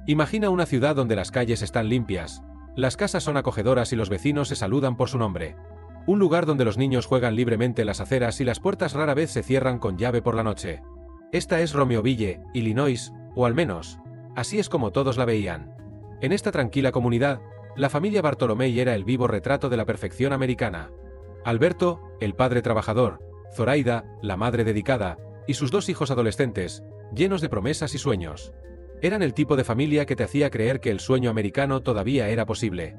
Imagina una ciudad donde las calles están limpias, las casas son acogedoras y los vecinos se saludan por su nombre. Un lugar donde los niños juegan libremente en las aceras y las puertas rara vez se cierran con llave por la noche. Esta es Romeoville, Illinois, o al menos, así es como todos la veían. En esta tranquila comunidad, la familia Bartolomei era el vivo retrato de la perfección americana. Alberto, el padre trabajador, Zoraida, la madre dedicada, y sus dos hijos adolescentes, llenos de promesas y sueños. Eran el tipo de familia que te hacía creer que el sueño americano todavía era posible.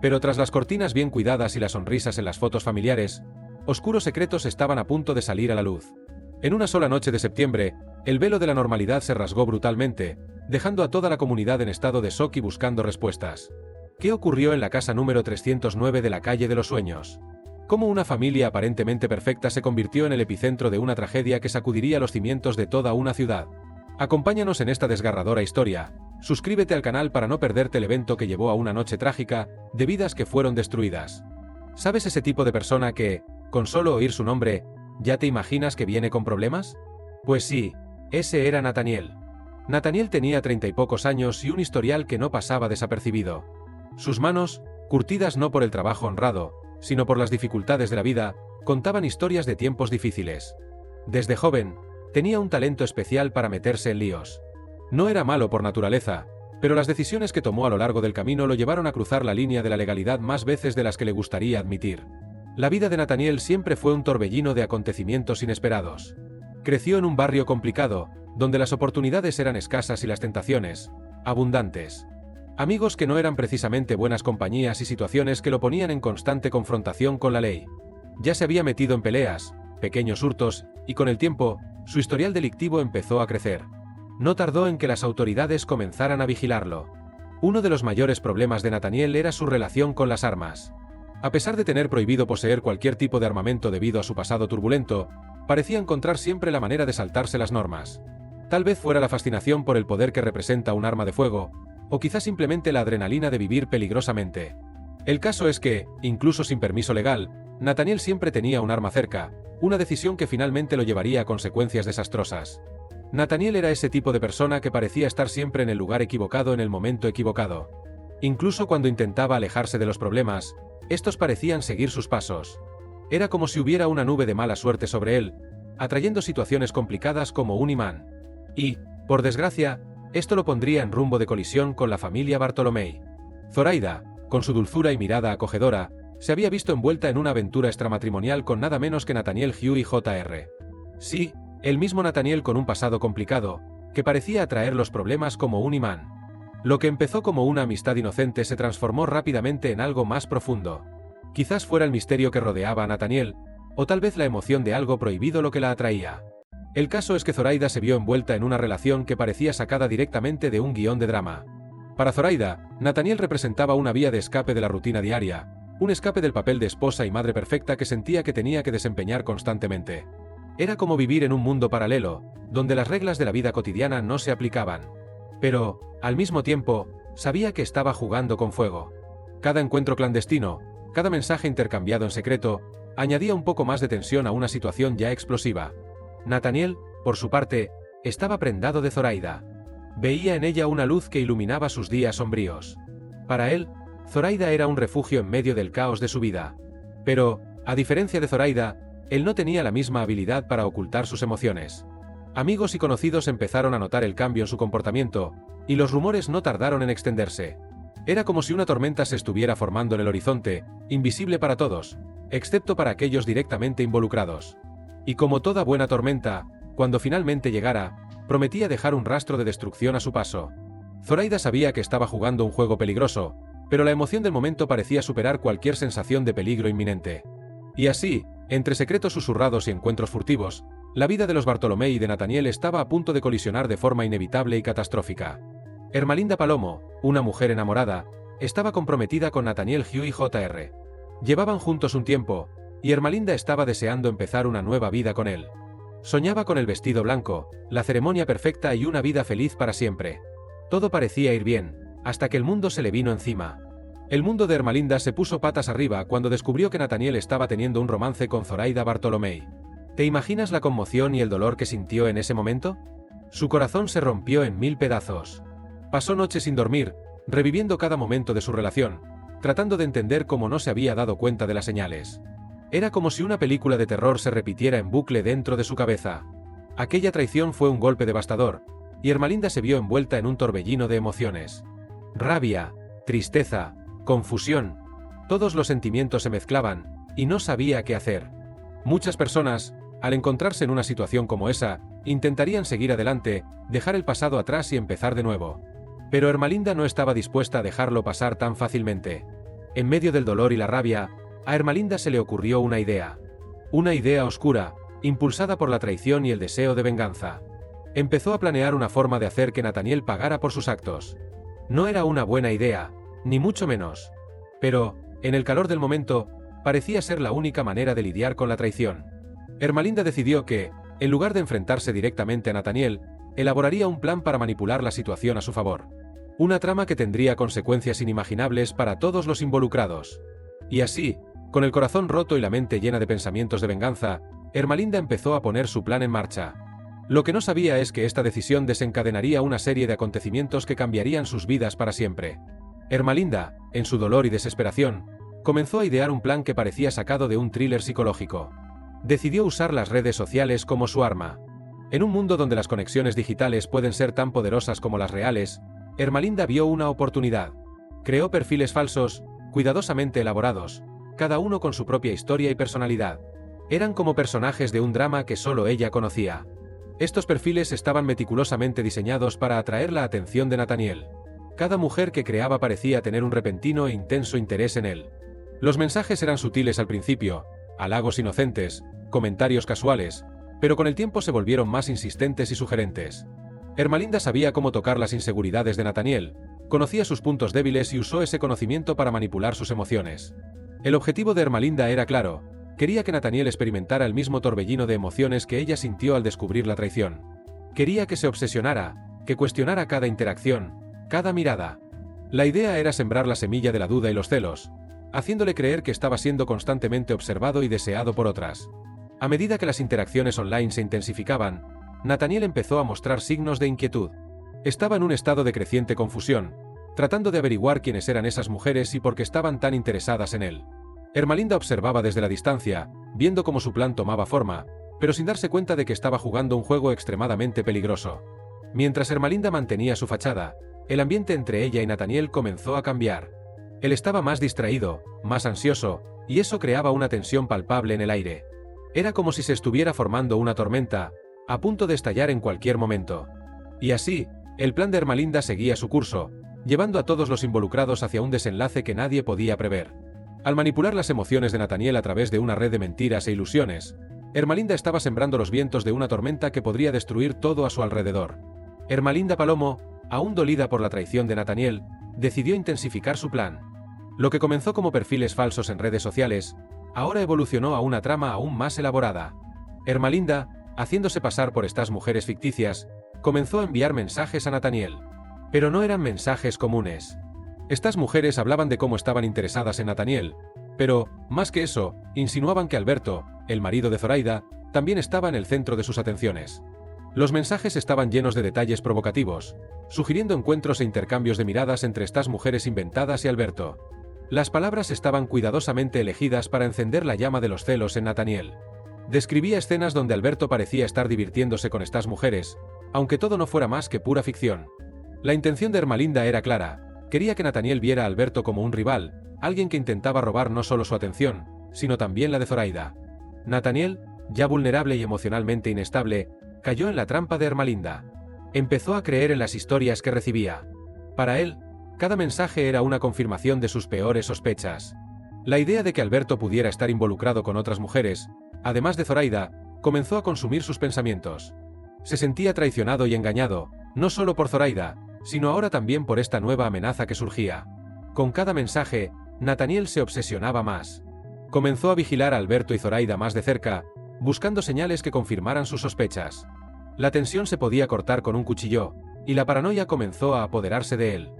Pero tras las cortinas bien cuidadas y las sonrisas en las fotos familiares, oscuros secretos estaban a punto de salir a la luz. En una sola noche de septiembre, el velo de la normalidad se rasgó brutalmente, dejando a toda la comunidad en estado de shock y buscando respuestas. ¿Qué ocurrió en la casa número 309 de la calle de los sueños? ¿Cómo una familia aparentemente perfecta se convirtió en el epicentro de una tragedia que sacudiría los cimientos de toda una ciudad? Acompáñanos en esta desgarradora historia. Suscríbete al canal para no perderte el evento que llevó a una noche trágica, de vidas que fueron destruidas. ¿Sabes ese tipo de persona que, con solo oír su nombre, ya te imaginas que viene con problemas? Pues sí, ese era Nathaniel. Nathaniel tenía 30 y pocos años y un historial que no pasaba desapercibido. Sus manos, curtidas no por el trabajo honrado, sino por las dificultades de la vida, contaban historias de tiempos difíciles. Desde joven, tenía un talento especial para meterse en líos. No era malo por naturaleza, pero las decisiones que tomó a lo largo del camino lo llevaron a cruzar la línea de la legalidad más veces de las que le gustaría admitir. La vida de Nathaniel siempre fue un torbellino de acontecimientos inesperados. Creció en un barrio complicado, donde las oportunidades eran escasas y las tentaciones, abundantes. Amigos que no eran precisamente buenas compañías y situaciones que lo ponían en constante confrontación con la ley. Ya se había metido en peleas, pequeños hurtos, y con el tiempo, su historial delictivo empezó a crecer. No tardó en que las autoridades comenzaran a vigilarlo. Uno de los mayores problemas de Nathaniel era su relación con las armas. A pesar de tener prohibido poseer cualquier tipo de armamento debido a su pasado turbulento, parecía encontrar siempre la manera de saltarse las normas. Tal vez fuera la fascinación por el poder que representa un arma de fuego, o quizás simplemente la adrenalina de vivir peligrosamente. El caso es que, incluso sin permiso legal, Nathaniel siempre tenía un arma cerca, una decisión que finalmente lo llevaría a consecuencias desastrosas. Nathaniel era ese tipo de persona que parecía estar siempre en el lugar equivocado en el momento equivocado. Incluso cuando intentaba alejarse de los problemas, estos parecían seguir sus pasos. Era como si hubiera una nube de mala suerte sobre él, atrayendo situaciones complicadas como un imán. Y, por desgracia, esto lo pondría en rumbo de colisión con la familia Bartolomei. Zoraida, con su dulzura y mirada acogedora, se había visto envuelta en una aventura extramatrimonial con nada menos que Nathaniel Huey Jr. Sí, el mismo Nathaniel con un pasado complicado, que parecía atraer los problemas como un imán. Lo que empezó como una amistad inocente se transformó rápidamente en algo más profundo. Quizás fuera el misterio que rodeaba a Nathaniel, o tal vez la emoción de algo prohibido lo que la atraía. El caso es que Zoraida se vio envuelta en una relación que parecía sacada directamente de un guión de drama. Para Zoraida, Nathaniel representaba una vía de escape de la rutina diaria, un escape del papel de esposa y madre perfecta que sentía que tenía que desempeñar constantemente. Era como vivir en un mundo paralelo, donde las reglas de la vida cotidiana no se aplicaban. Pero, al mismo tiempo, sabía que estaba jugando con fuego. Cada encuentro clandestino, cada mensaje intercambiado en secreto, añadía un poco más de tensión a una situación ya explosiva. Nathaniel, por su parte, estaba prendado de Zoraida. Veía en ella una luz que iluminaba sus días sombríos. Para él, Zoraida era un refugio en medio del caos de su vida. Pero, a diferencia de Zoraida, él no tenía la misma habilidad para ocultar sus emociones. Amigos y conocidos empezaron a notar el cambio en su comportamiento, y los rumores no tardaron en extenderse. Era como si una tormenta se estuviera formando en el horizonte, invisible para todos, excepto para aquellos directamente involucrados. Y como toda buena tormenta, cuando finalmente llegara, prometía dejar un rastro de destrucción a su paso. Zoraida sabía que estaba jugando un juego peligroso, pero la emoción del momento parecía superar cualquier sensación de peligro inminente. Y así, entre secretos susurrados y encuentros furtivos, la vida de los Bartolomei y de Nathaniel estaba a punto de colisionar de forma inevitable y catastrófica. Ermalinda Palomo, una mujer enamorada, estaba comprometida con Nathaniel Huey Jr. Llevaban juntos un tiempo, y Ermalinda estaba deseando empezar una nueva vida con él. Soñaba con el vestido blanco, la ceremonia perfecta y una vida feliz para siempre. Todo parecía ir bien, hasta que el mundo se le vino encima. El mundo de Ermalinda se puso patas arriba cuando descubrió que Nathaniel estaba teniendo un romance con Zoraida Bartolomei. ¿Te imaginas la conmoción y el dolor que sintió en ese momento? Su corazón se rompió en 1000 pedazos. Pasó noches sin dormir, reviviendo cada momento de su relación, tratando de entender cómo no se había dado cuenta de las señales. Era como si una película de terror se repitiera en bucle dentro de su cabeza. Aquella traición fue un golpe devastador, y Ermelinda se vio envuelta en un torbellino de emociones. Rabia, tristeza, confusión. Todos los sentimientos se mezclaban, y no sabía qué hacer. Muchas personas, al encontrarse en una situación como esa, intentarían seguir adelante, dejar el pasado atrás y empezar de nuevo. Pero Ermelinda no estaba dispuesta a dejarlo pasar tan fácilmente. En medio del dolor y la rabia, a Ermelinda se le ocurrió una idea. Una idea oscura, impulsada por la traición y el deseo de venganza. Empezó a planear una forma de hacer que Nathaniel pagara por sus actos. No era una buena idea, ni mucho menos. Pero, en el calor del momento, parecía ser la única manera de lidiar con la traición. Ermelinda decidió que, en lugar de enfrentarse directamente a Nathaniel, elaboraría un plan para manipular la situación a su favor. Una trama que tendría consecuencias inimaginables para todos los involucrados. Y así, con el corazón roto y la mente llena de pensamientos de venganza, Ermelinda empezó a poner su plan en marcha. Lo que no sabía es que esta decisión desencadenaría una serie de acontecimientos que cambiarían sus vidas para siempre. Ermelinda, en su dolor y desesperación, comenzó a idear un plan que parecía sacado de un thriller psicológico. Decidió usar las redes sociales como su arma. En un mundo donde las conexiones digitales pueden ser tan poderosas como las reales, Ermelinda vio una oportunidad. Creó perfiles falsos, cuidadosamente elaborados, cada uno con su propia historia y personalidad. Eran como personajes de un drama que solo ella conocía. Estos perfiles estaban meticulosamente diseñados para atraer la atención de Nathaniel. Cada mujer que creaba parecía tener un repentino e intenso interés en él. Los mensajes eran sutiles al principio, halagos inocentes, comentarios casuales, pero con el tiempo se volvieron más insistentes y sugerentes. Ermelinda sabía cómo tocar las inseguridades de Nathaniel, conocía sus puntos débiles y usó ese conocimiento para manipular sus emociones. El objetivo de Ermelinda era claro: quería que Nathaniel experimentara el mismo torbellino de emociones que ella sintió al descubrir la traición. Quería que se obsesionara, que cuestionara cada interacción, cada mirada. La idea era sembrar la semilla de la duda y los celos, haciéndole creer que estaba siendo constantemente observado y deseado por otras. A medida que las interacciones online se intensificaban, Nathaniel empezó a mostrar signos de inquietud. Estaba en un estado de creciente confusión, tratando de averiguar quiénes eran esas mujeres y por qué estaban tan interesadas en él. Ermelinda observaba desde la distancia, viendo cómo su plan tomaba forma, pero sin darse cuenta de que estaba jugando un juego extremadamente peligroso. Mientras Ermelinda mantenía su fachada, el ambiente entre ella y Nathaniel comenzó a cambiar. Él estaba más distraído, más ansioso, y eso creaba una tensión palpable en el aire. Era como si se estuviera formando una tormenta, a punto de estallar en cualquier momento. Y así, el plan de Ermelinda seguía su curso, llevando a todos los involucrados hacia un desenlace que nadie podía prever. Al manipular las emociones de Nathaniel a través de una red de mentiras e ilusiones, Ermelinda estaba sembrando los vientos de una tormenta que podría destruir todo a su alrededor. Ermelinda Palomo, aún dolida por la traición de Nathaniel, decidió intensificar su plan. Lo que comenzó como perfiles falsos en redes sociales, ahora evolucionó a una trama aún más elaborada. Ermelinda, haciéndose pasar por estas mujeres ficticias, comenzó a enviar mensajes a Nathaniel. Pero no eran mensajes comunes. Estas mujeres hablaban de cómo estaban interesadas en Nathaniel, pero, más que eso, insinuaban que Alberto, el marido de Zoraida, también estaba en el centro de sus atenciones. Los mensajes estaban llenos de detalles provocativos, sugiriendo encuentros e intercambios de miradas entre estas mujeres inventadas y Alberto. Las palabras estaban cuidadosamente elegidas para encender la llama de los celos en Nathaniel. Describía escenas donde Alberto parecía estar divirtiéndose con estas mujeres, aunque todo no fuera más que pura ficción. La intención de Ermelinda era clara: quería que Nathaniel viera a Alberto como un rival, alguien que intentaba robar no solo su atención, sino también la de Zoraida. Nathaniel, ya vulnerable y emocionalmente inestable, cayó en la trampa de Ermelinda. Empezó a creer en las historias que recibía. Para él, cada mensaje era una confirmación de sus peores sospechas. La idea de que Alberto pudiera estar involucrado con otras mujeres, además de Zoraida, comenzó a consumir sus pensamientos. Se sentía traicionado y engañado, no solo por Zoraida, sino ahora también por esta nueva amenaza que surgía. Con cada mensaje, Nathaniel se obsesionaba más. Comenzó a vigilar a Alberto y Zoraida más de cerca, buscando señales que confirmaran sus sospechas. La tensión se podía cortar con un cuchillo, y la paranoia comenzó a apoderarse de él.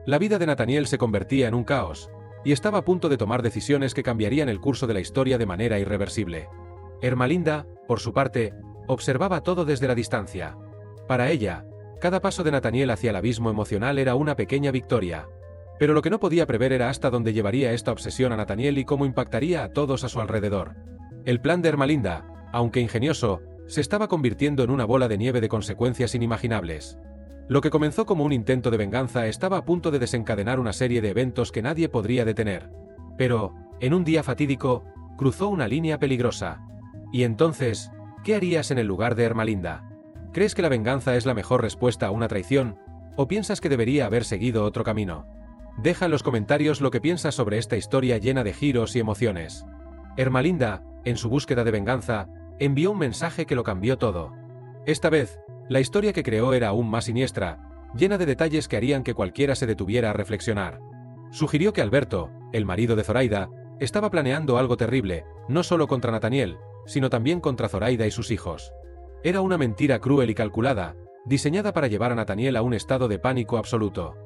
La vida de Nathaniel se convertía en un caos, y estaba a punto de tomar decisiones que cambiarían el curso de la historia de manera irreversible. Ermelinda, por su parte, observaba todo desde la distancia. Para ella, Cada paso de Nathaniel hacia el abismo emocional era una pequeña victoria. Pero lo que no podía prever era hasta dónde llevaría esta obsesión a Nathaniel y cómo impactaría a todos a su alrededor. El plan de Ermelinda, aunque ingenioso, se estaba convirtiendo en una bola de nieve de consecuencias inimaginables. Lo que comenzó como un intento de venganza estaba a punto de desencadenar una serie de eventos que nadie podría detener. Pero, en un día fatídico, cruzó una línea peligrosa. Y entonces, ¿qué harías en el lugar de Ermelinda? ¿Crees que la venganza es la mejor respuesta a una traición? ¿O piensas que debería haber seguido otro camino? Deja en los comentarios lo que piensas sobre esta historia llena de giros y emociones. Ermelinda, en su búsqueda de venganza, envió un mensaje que lo cambió todo. Esta vez, la historia que creó era aún más siniestra, llena de detalles que harían que cualquiera se detuviera a reflexionar. Sugirió que Alberto, el marido de Zoraida, estaba planeando algo terrible, no solo contra Nathaniel, sino también contra Zoraida y sus hijos. Era una mentira cruel y calculada, diseñada para llevar a Nathaniel a un estado de pánico absoluto.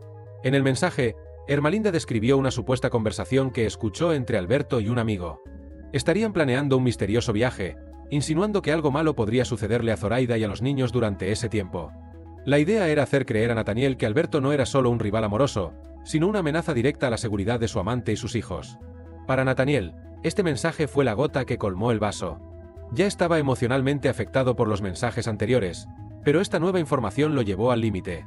En el mensaje, Ermelinda describió una supuesta conversación que escuchó entre Alberto y un amigo. Estarían planeando un misterioso viaje, insinuando que algo malo podría sucederle a Zoraida y a los niños durante ese tiempo. La idea era hacer creer a Nathaniel que Alberto no era solo un rival amoroso, sino una amenaza directa a la seguridad de su amante y sus hijos. Para Nathaniel, este mensaje fue la gota que colmó el vaso. Ya estaba emocionalmente afectado por los mensajes anteriores, pero esta nueva información lo llevó al límite.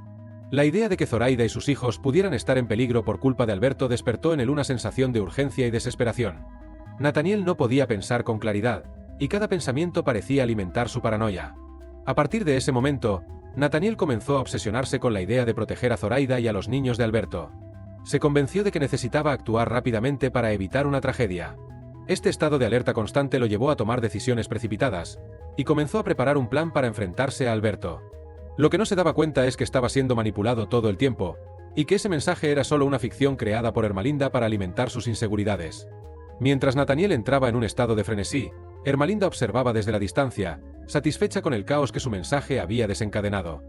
La idea de que Zoraida y sus hijos pudieran estar en peligro por culpa de Alberto despertó en él una sensación de urgencia y desesperación. Nathaniel no podía pensar con claridad, y cada pensamiento parecía alimentar su paranoia. A partir de ese momento, Nathaniel comenzó a obsesionarse con la idea de proteger a Zoraida y a los niños de Alberto. Se convenció de que necesitaba actuar rápidamente para evitar una tragedia. Este estado de alerta constante lo llevó a tomar decisiones precipitadas, y comenzó a preparar un plan para enfrentarse a Alberto. Lo que no se daba cuenta es que estaba siendo manipulado todo el tiempo, y que ese mensaje era solo una ficción creada por Ermelinda para alimentar sus inseguridades. Mientras Nathaniel entraba en un estado de frenesí, Ermelinda observaba desde la distancia, satisfecha con el caos que su mensaje había desencadenado.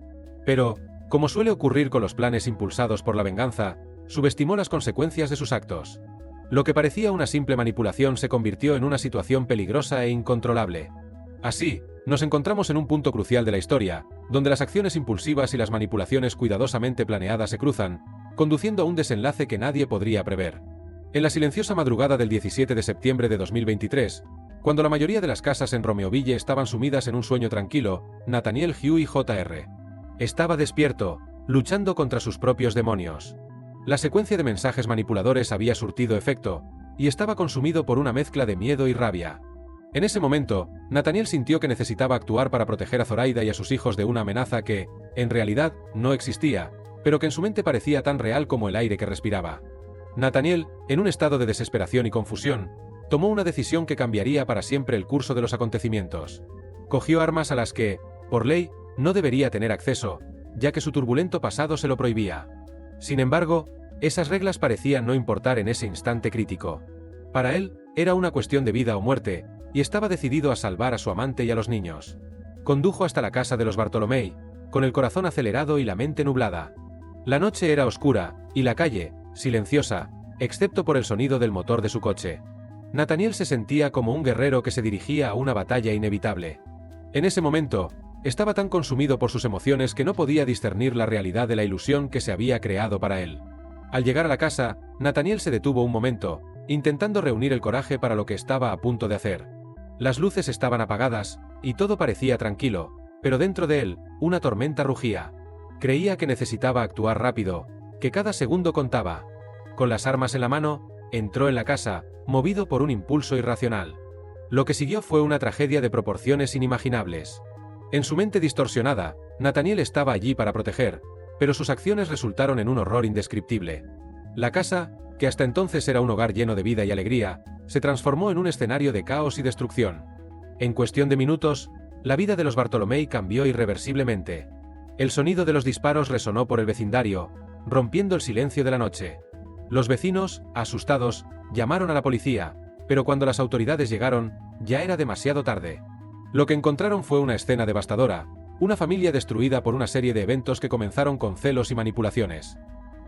Pero, como suele ocurrir con los planes impulsados por la venganza, subestimó las consecuencias de sus actos. Lo que parecía una simple manipulación se convirtió en una situación peligrosa e incontrolable. Así, nos encontramos en un punto crucial de la historia, donde las acciones impulsivas y las manipulaciones cuidadosamente planeadas se cruzan, conduciendo a un desenlace que nadie podría prever. En la silenciosa madrugada del 17 de septiembre de 2023, cuando la mayoría de las casas en Romeoville estaban sumidas en un sueño tranquilo, Nathaniel Huey Jr. estaba despierto, luchando contra sus propios demonios. La secuencia de mensajes manipuladores había surtido efecto, y estaba consumido por una mezcla de miedo y rabia. En ese momento, Nathaniel sintió que necesitaba actuar para proteger a Zoraida y a sus hijos de una amenaza que, en realidad, no existía, pero que en su mente parecía tan real como el aire que respiraba. Nathaniel, en un estado de desesperación y confusión, tomó una decisión que cambiaría para siempre el curso de los acontecimientos. Cogió armas a las que, por ley, no debería tener acceso, ya que su turbulento pasado se lo prohibía. Sin embargo, esas reglas parecían no importar en ese instante crítico. Para él, era una cuestión de vida o muerte, y estaba decidido a salvar a su amante y a los niños. Condujo hasta la casa de los Bartolomei, con el corazón acelerado y la mente nublada. La noche era oscura, y la calle, silenciosa, excepto por el sonido del motor de su coche. Nathaniel se sentía como un guerrero que se dirigía a una batalla inevitable. En ese momento, estaba tan consumido por sus emociones que no podía discernir la realidad de la ilusión que se había creado para él. Al llegar a la casa, Nathaniel se detuvo un momento, intentando reunir el coraje para lo que estaba a punto de hacer. Las luces estaban apagadas, y todo parecía tranquilo, pero dentro de él, una tormenta rugía. Creía que necesitaba actuar rápido, que cada segundo contaba. Con las armas en la mano, entró en la casa, movido por un impulso irracional. Lo que siguió fue una tragedia de proporciones inimaginables. En su mente distorsionada, Nathaniel estaba allí para proteger, pero sus acciones resultaron en un horror indescriptible. La casa, que hasta entonces era un hogar lleno de vida y alegría, se transformó en un escenario de caos y destrucción. En cuestión de minutos, la vida de los Bartolomei cambió irreversiblemente. El sonido de los disparos resonó por el vecindario, rompiendo el silencio de la noche. Los vecinos, asustados, llamaron a la policía, pero cuando las autoridades llegaron, ya era demasiado tarde. Lo que encontraron fue una escena devastadora, una familia destruida por una serie de eventos que comenzaron con celos y manipulaciones.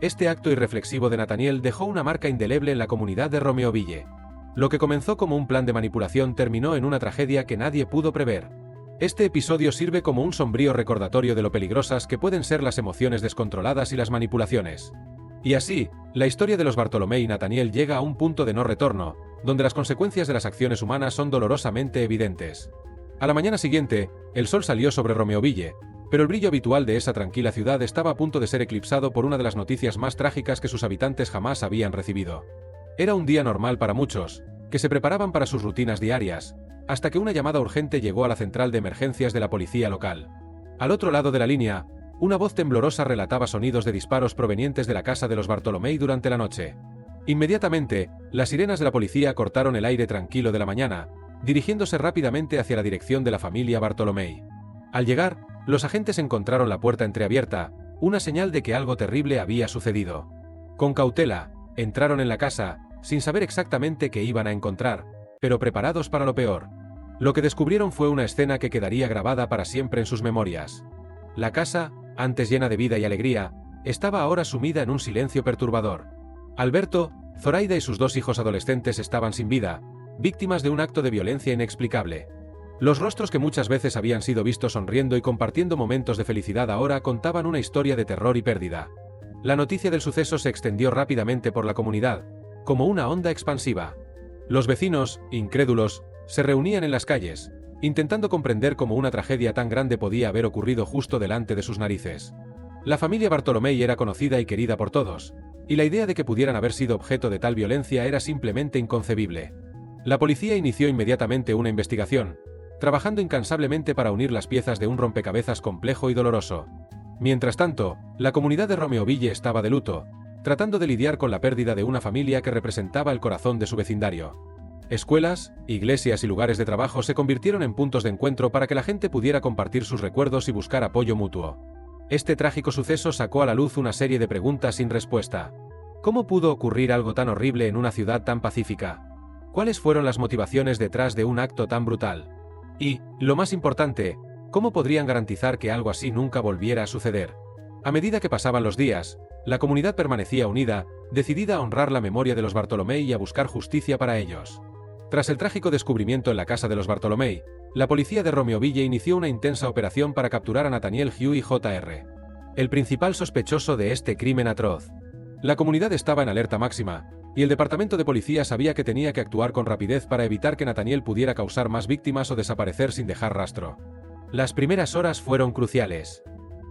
Este acto irreflexivo de Nathaniel dejó una marca indeleble en la comunidad de Romeoville. Lo que comenzó como un plan de manipulación terminó en una tragedia que nadie pudo prever. Este episodio sirve como un sombrío recordatorio de lo peligrosas que pueden ser las emociones descontroladas y las manipulaciones. Y así, la historia de los Bartolomé y Nathaniel llega a un punto de no retorno, donde las consecuencias de las acciones humanas son dolorosamente evidentes. A la mañana siguiente, el sol salió sobre Romeoville, pero el brillo habitual de esa tranquila ciudad estaba a punto de ser eclipsado por una de las noticias más trágicas que sus habitantes jamás habían recibido. Era un día normal para muchos, que se preparaban para sus rutinas diarias, hasta que una llamada urgente llegó a la central de emergencias de la policía local. Al otro lado de la línea, una voz temblorosa relataba sonidos de disparos provenientes de la casa de los Bartolomé durante la noche. Inmediatamente, las sirenas de la policía cortaron el aire tranquilo de la mañana, dirigiéndose rápidamente hacia la dirección de la familia Bartolomé. Al llegar, los agentes encontraron la puerta entreabierta, una señal de que algo terrible había sucedido. Con cautela, entraron en la casa, sin saber exactamente qué iban a encontrar, pero preparados para lo peor. Lo que descubrieron fue una escena que quedaría grabada para siempre en sus memorias. La casa, antes llena de vida y alegría, estaba ahora sumida en un silencio perturbador. Alberto, Zoraida y sus dos hijos adolescentes estaban sin vida, víctimas de un acto de violencia inexplicable. Los rostros que muchas veces habían sido vistos sonriendo y compartiendo momentos de felicidad ahora contaban una historia de terror y pérdida. La noticia del suceso se extendió rápidamente por la comunidad, como una onda expansiva. Los vecinos, incrédulos, se reunían en las calles, intentando comprender cómo una tragedia tan grande podía haber ocurrido justo delante de sus narices. La familia Bartolomé era conocida y querida por todos, y la idea de que pudieran haber sido objeto de tal violencia era simplemente inconcebible. La policía inició inmediatamente una investigación, trabajando incansablemente para unir las piezas de un rompecabezas complejo y doloroso. Mientras tanto, la comunidad de Romeoville estaba de luto, tratando de lidiar con la pérdida de una familia que representaba el corazón de su vecindario. Escuelas, iglesias y lugares de trabajo se convirtieron en puntos de encuentro para que la gente pudiera compartir sus recuerdos y buscar apoyo mutuo. Este trágico suceso sacó a la luz una serie de preguntas sin respuesta. ¿Cómo pudo ocurrir algo tan horrible en una ciudad tan pacífica? ¿Cuáles fueron las motivaciones detrás de un acto tan brutal? Y, lo más importante, ¿cómo podrían garantizar que algo así nunca volviera a suceder? A medida que pasaban los días, la comunidad permanecía unida, decidida a honrar la memoria de los Bartolomé y a buscar justicia para ellos. Tras el trágico descubrimiento en la casa de los Bartolomé, la policía de Romeoville inició una intensa operación para capturar a Nathaniel Hugh y Jr., el principal sospechoso de este crimen atroz. La comunidad estaba en alerta máxima, y el departamento de policía sabía que tenía que actuar con rapidez para evitar que Nathaniel pudiera causar más víctimas o desaparecer sin dejar rastro. Las primeras horas fueron cruciales.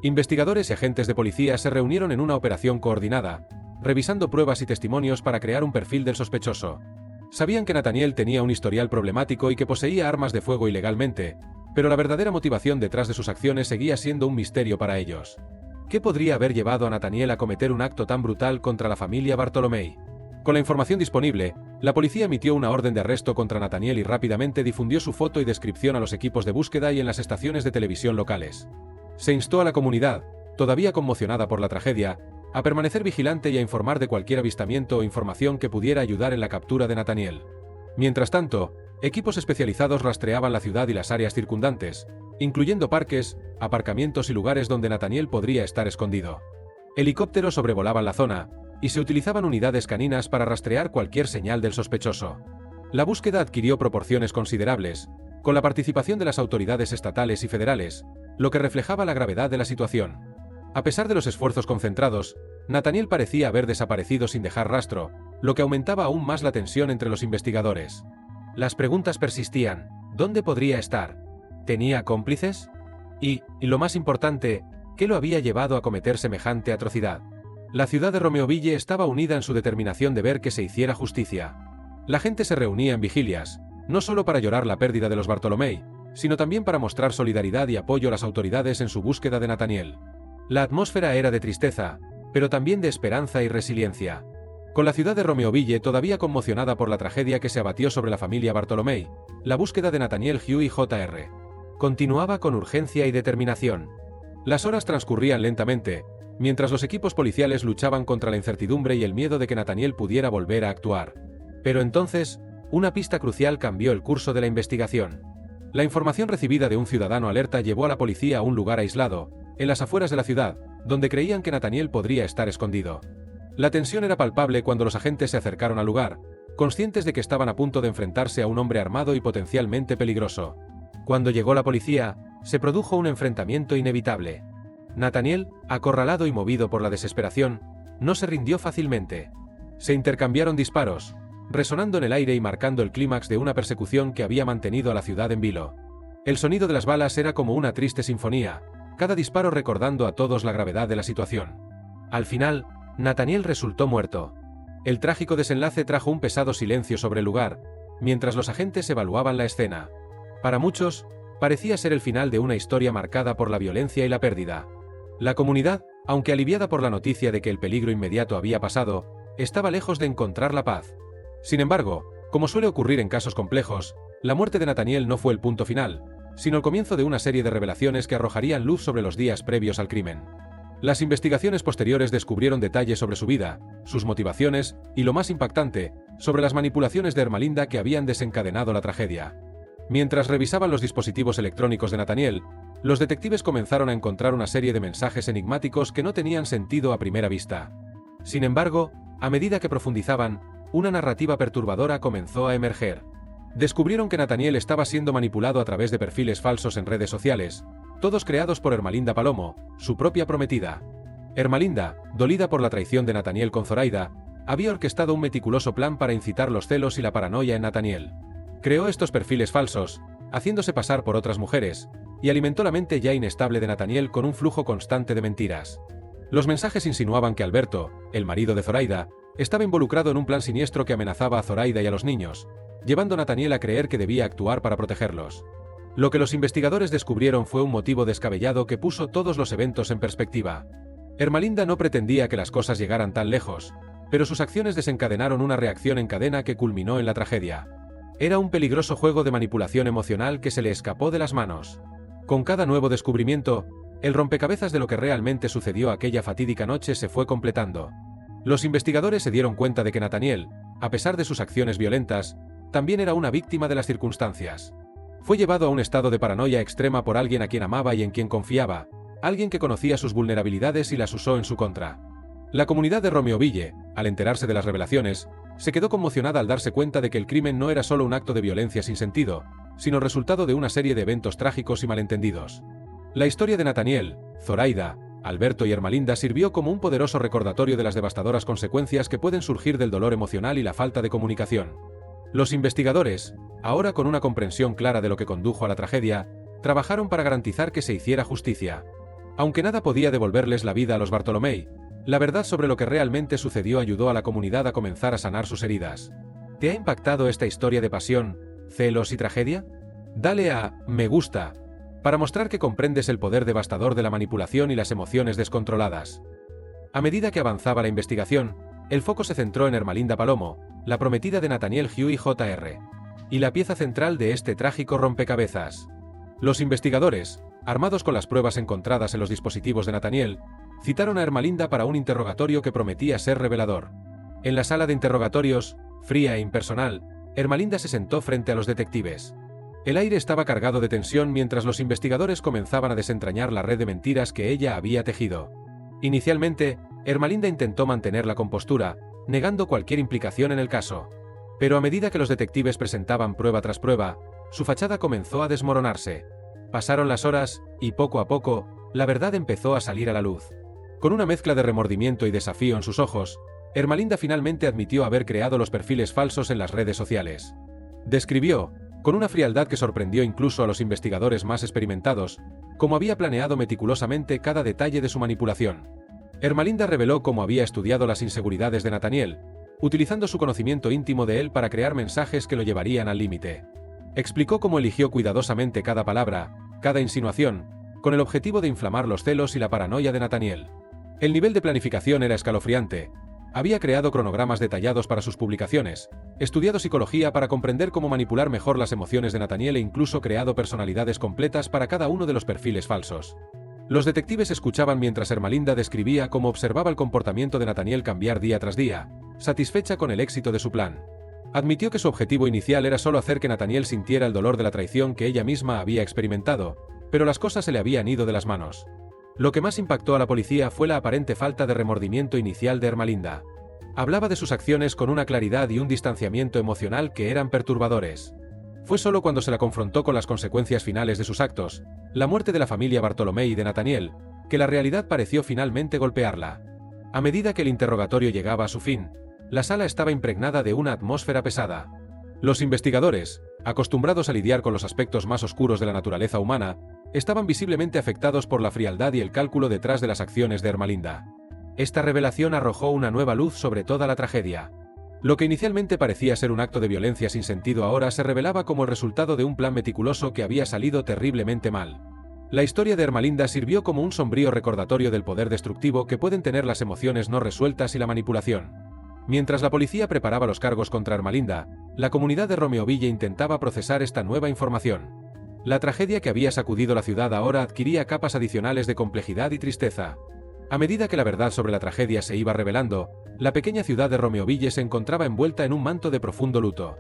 Investigadores y agentes de policía se reunieron en una operación coordinada, revisando pruebas y testimonios para crear un perfil del sospechoso. Sabían que Nathaniel tenía un historial problemático y que poseía armas de fuego ilegalmente, pero la verdadera motivación detrás de sus acciones seguía siendo un misterio para ellos. ¿Qué podría haber llevado a Nathaniel a cometer un acto tan brutal contra la familia Bartolomé? Con la información disponible, la policía emitió una orden de arresto contra Nathaniel y rápidamente difundió su foto y descripción a los equipos de búsqueda y en las estaciones de televisión locales. Se instó a la comunidad, todavía conmocionada por la tragedia, a permanecer vigilante y a informar de cualquier avistamiento o información que pudiera ayudar en la captura de Nathaniel. Mientras tanto, equipos especializados rastreaban la ciudad y las áreas circundantes, incluyendo parques, aparcamientos y lugares donde Nathaniel podría estar escondido. Helicópteros sobrevolaban la zona, y se utilizaban unidades caninas para rastrear cualquier señal del sospechoso. La búsqueda adquirió proporciones considerables, con la participación de las autoridades estatales y federales, lo que reflejaba la gravedad de la situación. A pesar de los esfuerzos concentrados, Nathaniel parecía haber desaparecido sin dejar rastro, lo que aumentaba aún más la tensión entre los investigadores. Las preguntas persistían. ¿Dónde podría estar? ¿Tenía cómplices? Y lo más importante, ¿qué lo había llevado a cometer semejante atrocidad? La ciudad de Romeoville estaba unida en su determinación de ver que se hiciera justicia. La gente se reunía en vigilias, no solo para llorar la pérdida de los Bartolomé, sino también para mostrar solidaridad y apoyo a las autoridades en su búsqueda de Nathaniel. La atmósfera era de tristeza, pero también de esperanza y resiliencia. Con la ciudad de Romeoville todavía conmocionada por la tragedia que se abatió sobre la familia Bartolomé, la búsqueda de Nathaniel Hugh y Jr. continuaba con urgencia y determinación. Las horas transcurrían lentamente, mientras los equipos policiales luchaban contra la incertidumbre y el miedo de que Nathaniel pudiera volver a actuar. Pero entonces, una pista crucial cambió el curso de la investigación. La información recibida de un ciudadano alerta llevó a la policía a un lugar aislado, en las afueras de la ciudad, donde creían que Nathaniel podría estar escondido. La tensión era palpable cuando los agentes se acercaron al lugar, conscientes de que estaban a punto de enfrentarse a un hombre armado y potencialmente peligroso. Cuando llegó la policía, se produjo un enfrentamiento inevitable. Nathaniel, acorralado y movido por la desesperación, no se rindió fácilmente. Se intercambiaron disparos, resonando en el aire y marcando el clímax de una persecución que había mantenido a la ciudad en vilo. El sonido de las balas era como una triste sinfonía, cada disparo recordando a todos la gravedad de la situación. Al final, Nathaniel resultó muerto. El trágico desenlace trajo un pesado silencio sobre el lugar, mientras los agentes evaluaban la escena. Para muchos, parecía ser el final de una historia marcada por la violencia y la pérdida. La comunidad, aunque aliviada por la noticia de que el peligro inmediato había pasado, estaba lejos de encontrar la paz. Sin embargo, como suele ocurrir en casos complejos, la muerte de Nathaniel no fue el punto final, sino el comienzo de una serie de revelaciones que arrojarían luz sobre los días previos al crimen. Las investigaciones posteriores descubrieron detalles sobre su vida, sus motivaciones y, lo más impactante, sobre las manipulaciones de Ermelinda que habían desencadenado la tragedia. Mientras revisaban los dispositivos electrónicos de Nathaniel, los detectives comenzaron a encontrar una serie de mensajes enigmáticos que no tenían sentido a primera vista. Sin embargo, a medida que profundizaban, una narrativa perturbadora comenzó a emerger. Descubrieron que Nathaniel estaba siendo manipulado a través de perfiles falsos en redes sociales, todos creados por Ermelinda Palomo, su propia prometida. Ermelinda, dolida por la traición de Nathaniel con Zoraida, había orquestado un meticuloso plan para incitar los celos y la paranoia en Nathaniel. Creó estos perfiles falsos, haciéndose pasar por otras mujeres, y alimentó la mente ya inestable de Nathaniel con un flujo constante de mentiras. Los mensajes insinuaban que Alberto, el marido de Zoraida, estaba involucrado en un plan siniestro que amenazaba a Zoraida y a los niños, llevando a Nathaniel a creer que debía actuar para protegerlos. Lo que los investigadores descubrieron fue un motivo descabellado que puso todos los eventos en perspectiva. Ermelinda no pretendía que las cosas llegaran tan lejos, pero sus acciones desencadenaron una reacción en cadena que culminó en la tragedia. Era un peligroso juego de manipulación emocional que se le escapó de las manos. Con cada nuevo descubrimiento, el rompecabezas de lo que realmente sucedió aquella fatídica noche se fue completando. Los investigadores se dieron cuenta de que Nathaniel, a pesar de sus acciones violentas, también era una víctima de las circunstancias. Fue llevado a un estado de paranoia extrema por alguien a quien amaba y en quien confiaba, alguien que conocía sus vulnerabilidades y las usó en su contra. La comunidad de Romeoville, al enterarse de las revelaciones, se quedó conmocionada al darse cuenta de que el crimen no era solo un acto de violencia sin sentido, sino resultado de una serie de eventos trágicos y malentendidos. La historia de Nathaniel, Zoraida, Alberto y Ermelinda sirvió como un poderoso recordatorio de las devastadoras consecuencias que pueden surgir del dolor emocional y la falta de comunicación. Los investigadores, ahora con una comprensión clara de lo que condujo a la tragedia, trabajaron para garantizar que se hiciera justicia. Aunque nada podía devolverles la vida a los Bartolomei, la verdad sobre lo que realmente sucedió ayudó a la comunidad a comenzar a sanar sus heridas. ¿Te ha impactado esta historia de pasión, celos y tragedia? Dale a me gusta para mostrar que comprendes el poder devastador de la manipulación y las emociones descontroladas. A medida que avanzaba la investigación, el foco se centró en Ermelinda Palomo, la prometida de Nathaniel Huey Jr., y la pieza central de este trágico rompecabezas. Los investigadores, armados con las pruebas encontradas en los dispositivos de Nathaniel, citaron a Ermelinda para un interrogatorio que prometía ser revelador. En la sala de interrogatorios, fría e impersonal, Ermelinda se sentó frente a los detectives. El aire estaba cargado de tensión mientras los investigadores comenzaban a desentrañar la red de mentiras que ella había tejido. Inicialmente, Ermelinda intentó mantener la compostura, negando cualquier implicación en el caso. Pero a medida que los detectives presentaban prueba tras prueba, su fachada comenzó a desmoronarse. Pasaron las horas, y poco a poco, la verdad empezó a salir a la luz. Con una mezcla de remordimiento y desafío en sus ojos, Ermelinda finalmente admitió haber creado los perfiles falsos en las redes sociales. Describió, con una frialdad que sorprendió incluso a los investigadores más experimentados, cómo había planeado meticulosamente cada detalle de su manipulación. Ermelinda reveló cómo había estudiado las inseguridades de Nathaniel, utilizando su conocimiento íntimo de él para crear mensajes que lo llevarían al límite. Explicó cómo eligió cuidadosamente cada palabra, cada insinuación, con el objetivo de inflamar los celos y la paranoia de Nathaniel. El nivel de planificación era escalofriante. Había creado cronogramas detallados para sus publicaciones, estudiado psicología para comprender cómo manipular mejor las emociones de Nathaniel e incluso creado personalidades completas para cada uno de los perfiles falsos. Los detectives escuchaban mientras Ermelinda describía cómo observaba el comportamiento de Nathaniel cambiar día tras día, satisfecha con el éxito de su plan. Admitió que su objetivo inicial era solo hacer que Nathaniel sintiera el dolor de la traición que ella misma había experimentado, pero las cosas se le habían ido de las manos. Lo que más impactó a la policía fue la aparente falta de remordimiento inicial de Ermelinda. Hablaba de sus acciones con una claridad y un distanciamiento emocional que eran perturbadores. Fue solo cuando se la confrontó con las consecuencias finales de sus actos, la muerte de la familia Bartolomé y de Nathaniel, que la realidad pareció finalmente golpearla. A medida que el interrogatorio llegaba a su fin, la sala estaba impregnada de una atmósfera pesada. Los investigadores, acostumbrados a lidiar con los aspectos más oscuros de la naturaleza humana, estaban visiblemente afectados por la frialdad y el cálculo detrás de las acciones de Ermalinda. Esta revelación arrojó una nueva luz sobre toda la tragedia. Lo que inicialmente parecía ser un acto de violencia sin sentido ahora se revelaba como el resultado de un plan meticuloso que había salido terriblemente mal. La historia de Ermalinda sirvió como un sombrío recordatorio del poder destructivo que pueden tener las emociones no resueltas y la manipulación. Mientras la policía preparaba los cargos contra Ermalinda, la comunidad de Romeoville intentaba procesar esta nueva información. La tragedia que había sacudido la ciudad ahora adquiría capas adicionales de complejidad y tristeza. A medida que la verdad sobre la tragedia se iba revelando, la pequeña ciudad de Romeoville se encontraba envuelta en un manto de profundo luto.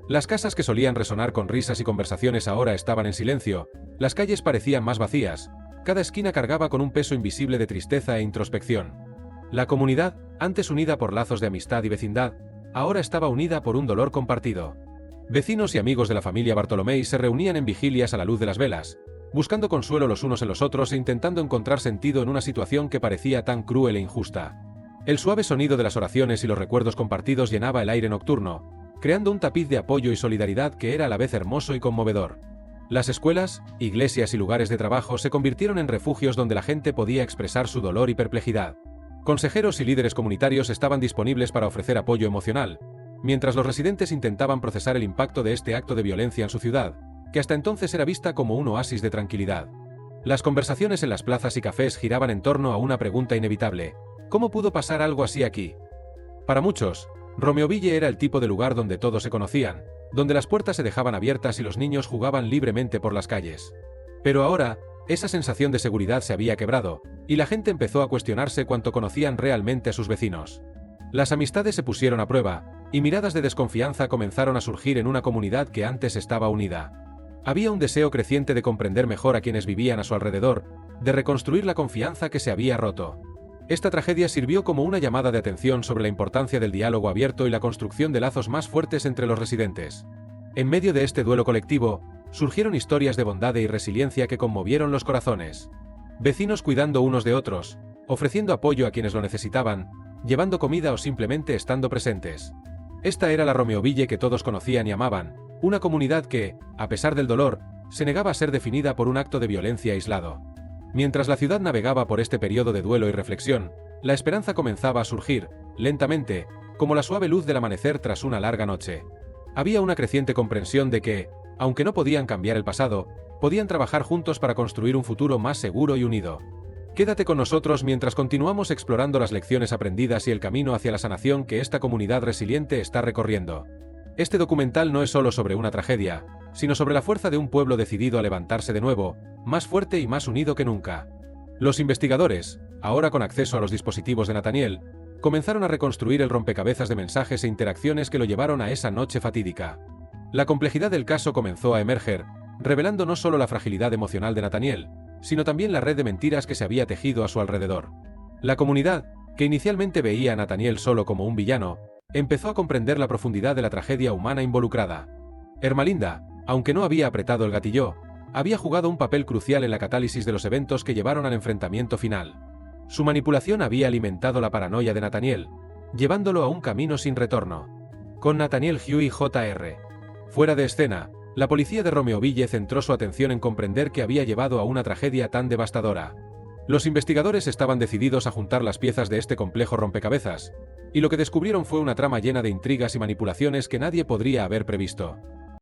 Las casas que solían resonar con risas y conversaciones ahora estaban en silencio, las calles parecían más vacías, cada esquina cargaba con un peso invisible de tristeza e introspección. La comunidad, antes unida por lazos de amistad y vecindad, ahora estaba unida por un dolor compartido. Vecinos y amigos de la familia Bartolomé se reunían en vigilias a la luz de las velas, buscando consuelo los unos en los otros e intentando encontrar sentido en una situación que parecía tan cruel e injusta. El suave sonido de las oraciones y los recuerdos compartidos llenaba el aire nocturno, creando un tapiz de apoyo y solidaridad que era a la vez hermoso y conmovedor. Las escuelas, iglesias y lugares de trabajo se convirtieron en refugios donde la gente podía expresar su dolor y perplejidad. Consejeros y líderes comunitarios estaban disponibles para ofrecer apoyo emocional, mientras los residentes intentaban procesar el impacto de este acto de violencia en su ciudad, que hasta entonces era vista como un oasis de tranquilidad. Las conversaciones en las plazas y cafés giraban en torno a una pregunta inevitable: ¿cómo pudo pasar algo así aquí? Para muchos, Romeoville era el tipo de lugar donde todos se conocían, donde las puertas se dejaban abiertas y los niños jugaban libremente por las calles. Pero ahora, esa sensación de seguridad se había quebrado, y la gente empezó a cuestionarse cuánto conocían realmente a sus vecinos. Las amistades se pusieron a prueba, y miradas de desconfianza comenzaron a surgir en una comunidad que antes estaba unida. Había un deseo creciente de comprender mejor a quienes vivían a su alrededor, de reconstruir la confianza que se había roto. Esta tragedia sirvió como una llamada de atención sobre la importancia del diálogo abierto y la construcción de lazos más fuertes entre los residentes. En medio de este duelo colectivo, surgieron historias de bondad y resiliencia que conmovieron los corazones. Vecinos cuidando unos de otros, ofreciendo apoyo a quienes lo necesitaban, llevando comida o simplemente estando presentes. Esta era la Romeoville que todos conocían y amaban, una comunidad que, a pesar del dolor, se negaba a ser definida por un acto de violencia aislado. Mientras la ciudad navegaba por este periodo de duelo y reflexión, la esperanza comenzaba a surgir, lentamente, como la suave luz del amanecer tras una larga noche. Había una creciente comprensión de que, aunque no podían cambiar el pasado, podían trabajar juntos para construir un futuro más seguro y unido. Quédate con nosotros mientras continuamos explorando las lecciones aprendidas y el camino hacia la sanación que esta comunidad resiliente está recorriendo. Este documental no es solo sobre una tragedia, sino sobre la fuerza de un pueblo decidido a levantarse de nuevo, más fuerte y más unido que nunca. Los investigadores, ahora con acceso a los dispositivos de Nathaniel, comenzaron a reconstruir el rompecabezas de mensajes e interacciones que lo llevaron a esa noche fatídica. La complejidad del caso comenzó a emerger, revelando no solo la fragilidad emocional de Nathaniel, sino también la red de mentiras que se había tejido a su alrededor. La comunidad, que inicialmente veía a Nathaniel solo como un villano, empezó a comprender la profundidad de la tragedia humana involucrada. Ermalinda, aunque no había apretado el gatillo, había jugado un papel crucial en la catálisis de los eventos que llevaron al enfrentamiento final. Su manipulación había alimentado la paranoia de Nathaniel, llevándolo a un camino sin retorno. Con Nathaniel Huey Jr. fuera de escena, la policía de Romeoville centró su atención en comprender qué había llevado a una tragedia tan devastadora. Los investigadores estaban decididos a juntar las piezas de este complejo rompecabezas, y lo que descubrieron fue una trama llena de intrigas y manipulaciones que nadie podría haber previsto.